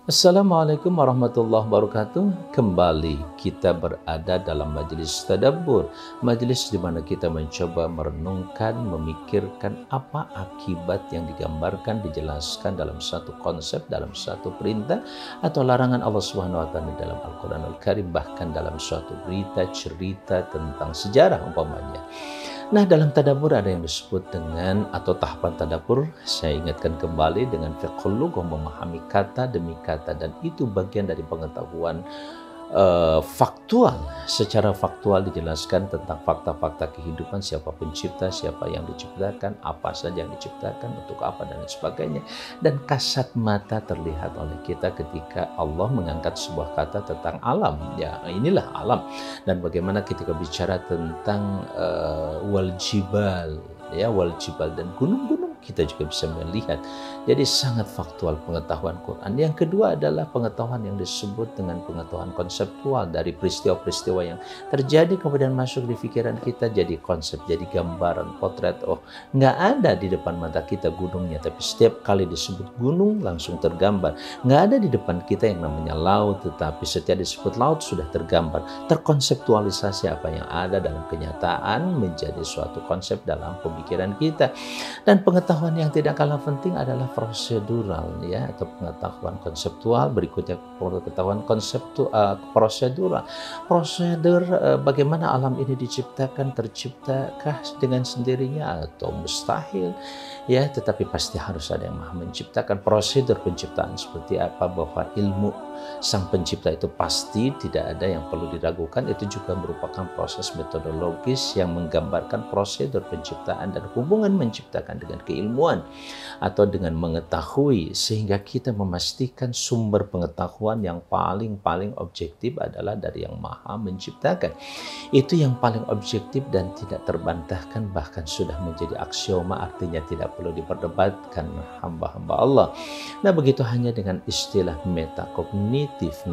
Assalamualaikum warahmatullahi wabarakatuh. Kembali kita berada dalam majelis tadabbur, majelis di mana kita mencoba merenungkan, memikirkan apa akibat yang digambarkan, dijelaskan dalam satu konsep, dalam satu perintah atau larangan Allah Subhanahu wa taala dalam Al-Qur'anul Karim, bahkan dalam suatu berita, cerita tentang sejarah umpamanya. Nah, dalam tadabbur ada yang disebut dengan atau tahapan tadabbur, saya ingatkan kembali dengan fiqhul lughah, memahami kata demi kata, dan itu bagian dari pengetahuan faktual. Secara faktual dijelaskan tentang fakta-fakta kehidupan, siapa pencipta, siapa yang diciptakan, apa saja yang diciptakan, untuk apa, dan lain sebagainya. Dan kasat mata terlihat oleh kita ketika Allah mengangkat sebuah kata tentang alam. Ya, inilah alam. Dan bagaimana ketika bicara tentang wal jibal, ya, wal jibal, dan gunung-gunung, kita juga bisa melihat. Jadi sangat faktual pengetahuan Quran. Yang kedua adalah pengetahuan yang disebut dengan pengetahuan konseptual dari peristiwa-peristiwa yang terjadi kemudian masuk di pikiran kita jadi konsep, jadi gambaran, potret. Oh, nggak ada di depan mata kita gunungnya, tapi setiap kali disebut gunung langsung tergambar. Nggak ada di depan kita yang namanya laut, tetapi setiap disebut laut sudah tergambar. Terkonseptualisasi apa yang ada dalam kenyataan menjadi suatu konsep dalam pemikiran kita. Dan pengetahuan yang tidak kalah penting adalah prosedural, ya, atau pengetahuan konseptual. Berikutnya pengetahuan prosedural. Prosedur bagaimana alam ini diciptakan, terciptakah dengan sendirinya atau mustahil, ya, tetapi pasti harus ada yang maha menciptakan. Prosedur penciptaan seperti apa, bahwa ilmu sang pencipta itu pasti tidak ada yang perlu diragukan. Itu juga merupakan proses metodologis yang menggambarkan prosedur penciptaan dan hubungan menciptakan dengan keilmuan atau dengan mengetahui, sehingga kita memastikan sumber pengetahuan yang paling objektif adalah dari yang maha menciptakan. Itu yang paling objektif dan tidak terbantahkan, bahkan sudah menjadi aksioma, artinya tidak perlu diperdebatkan hamba-hamba Allah. Nah, begitu hanya dengan istilah metakognitif,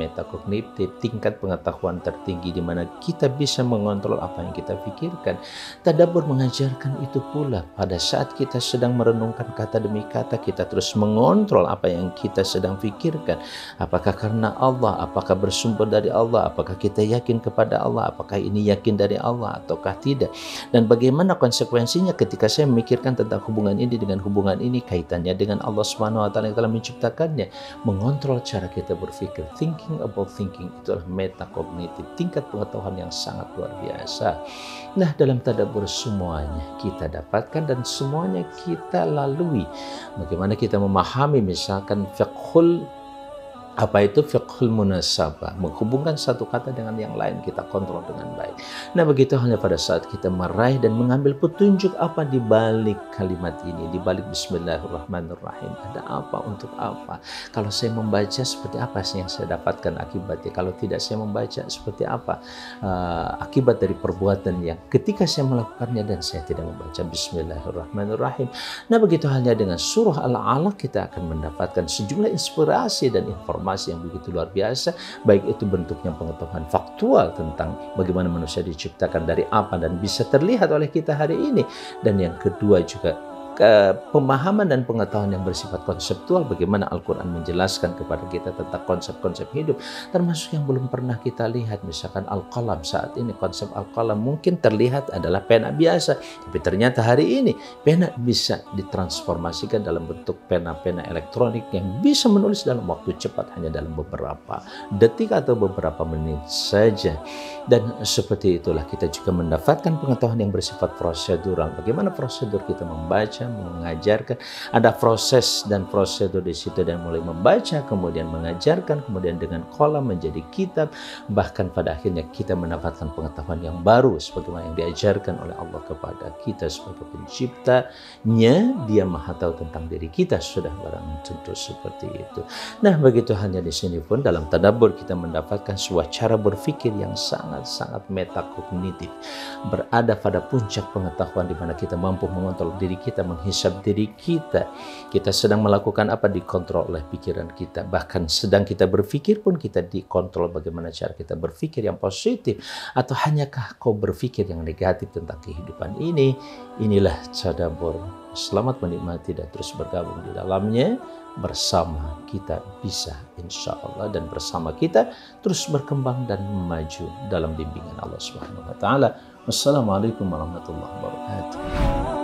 tingkat pengetahuan tertinggi di mana kita bisa mengontrol apa yang kita pikirkan. Tadabbur mengajarkan itu pula. Pada saat kita sedang merenungkan kata demi kata, kita terus mengontrol apa yang kita sedang pikirkan. Apakah karena Allah, apakah bersumber dari Allah, apakah kita yakin kepada Allah, apakah ini yakin dari Allah ataukah tidak. Dan bagaimana konsekuensinya ketika saya memikirkan tentang hubungan ini dengan hubungan ini, kaitannya dengan Allah Subhanahu wa taala yang telah menciptakannya. Mengontrol cara kita berpikir, thinking about thinking, itulah metakognitif, tingkat pengetahuan yang sangat luar biasa. Nah, dalam tadabbur semuanya kita dapatkan dan semuanya kita lalui. Bagaimana kita memahami misalkan fiqhul munasabah, menghubungkan satu kata dengan yang lain, kita kontrol dengan baik. Nah, begitu halnya pada saat kita meraih dan mengambil petunjuk apa di balik kalimat ini, di balik bismillahirrahmanirrahim, ada apa, untuk apa. Kalau saya membaca, seperti apa sih yang saya dapatkan akibatnya. Kalau tidak saya membaca, seperti apa akibat dari perbuatan yang ketika saya melakukannya dan saya tidak membaca bismillahirrahmanirrahim. Nah, begitu halnya dengan surah Al-Alaq, kita akan mendapatkan sejumlah inspirasi dan informasi yang begitu luar biasa, baik itu bentuknya pengetahuan faktual tentang bagaimana manusia diciptakan dari apa dan bisa terlihat oleh kita hari ini, dan yang kedua juga pemahaman dan pengetahuan yang bersifat konseptual, bagaimana Al-Quran menjelaskan kepada kita tentang konsep-konsep hidup, termasuk yang belum pernah kita lihat. Misalkan Al-Qalam, saat ini konsep Al-Qalam mungkin terlihat adalah pena biasa, tapi ternyata hari ini pena bisa ditransformasikan dalam bentuk pena-pena elektronik yang bisa menulis dalam waktu cepat, hanya dalam beberapa detik atau beberapa menit saja. Dan seperti itulah kita juga mendapatkan pengetahuan yang bersifat prosedural, bagaimana prosedur kita membaca, mengajarkan. Ada proses dan prosedur di situ, dan mulai membaca, kemudian mengajarkan, kemudian dengan kolam menjadi kitab, bahkan pada akhirnya kita mendapatkan pengetahuan yang baru sebagaimana yang diajarkan oleh Allah kepada kita sebagai penciptanya. Dia maha tahu tentang diri kita, sudah barang tentu seperti itu. Nah, begitu halnya di sini pun dalam tadabbur kita mendapatkan sebuah cara berpikir yang sangat metakognitif, berada pada puncak pengetahuan di mana kita mampu mengontrol diri kita, menghisap diri kita. Kita sedang melakukan apa, dikontrol oleh pikiran kita. Bahkan sedang kita berpikir pun kita dikontrol bagaimana cara kita berpikir yang positif, atau hanyakah kau berpikir yang negatif tentang kehidupan ini. Inilah tadabbur. Selamat menikmati dan terus bergabung di dalamnya. bersama kita bisa insya Allah, dan bersama kita terus berkembang dan maju dalam bimbingan Allah Subhanahu wa taala. Wassalamualaikum warahmatullahi wabarakatuh.